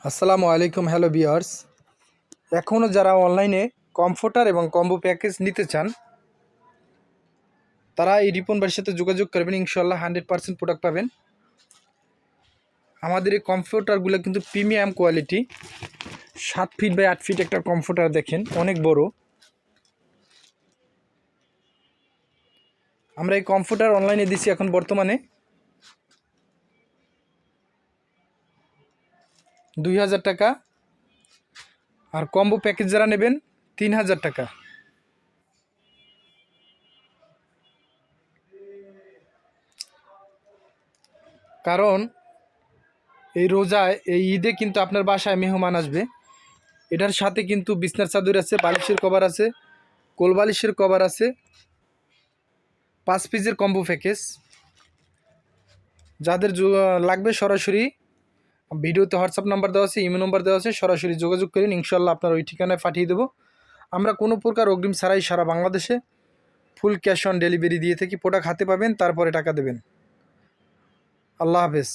আসসালামু আলাইকুম। Hello viewers, এখনও যারা অনলাইনে কমফোর্টার এবং কম্বো প্যাকেজ নিতে চান তারা এই রিপন ভাইয়ের সাথে যোগাযোগ করবেন। ইনশাল্লাহ 100% প্রোডাক্ট পাবেন। আমাদের এই কমফোর্টারগুলো কিন্তু premium quality. 7 feet by 8 feet একটা কমফোর্টার দেখেন, অনেক বড়। আমরা এই কমফোর্টার অনলাইনে দিচ্ছি এখন বর্তমানে 2000 টাকা, আর কম্বো প্যাকেজ যারা নেবেন 3000 টাকা। কারণ এই রোজায়, এই ঈদে কিন্তু আপনার বাসায় মেহমান আসবে। এটার সাথে কিন্তু বিছনার চাদর আছে, বালিশের কভার আছে, কোল বালিশের কভার আছে, 5 পিসের কম্বো প্যাকেজ। যাদের লাগবে সরাসরি ভিডিওতে হোয়াটসঅ্যাপ নাম্বার দেওয়া আছে, ইমেল নাম্বার দেওয়া আছে, সরাসরি যোগাযোগ করেন। ইনশাল্লাহ আপনার ওই ঠিকানায় পাঠিয়ে দেবো। আমরা কোনো প্রকার অগ্রিম ছাড়াই সারা বাংলাদেশে ফুল ক্যাশ অন ডেলিভারি দিয়ে থাকি। প্রোডাক্ট হাতে পাবেন, তারপরে টাকা দেবেন। আল্লাহ হাফেজ।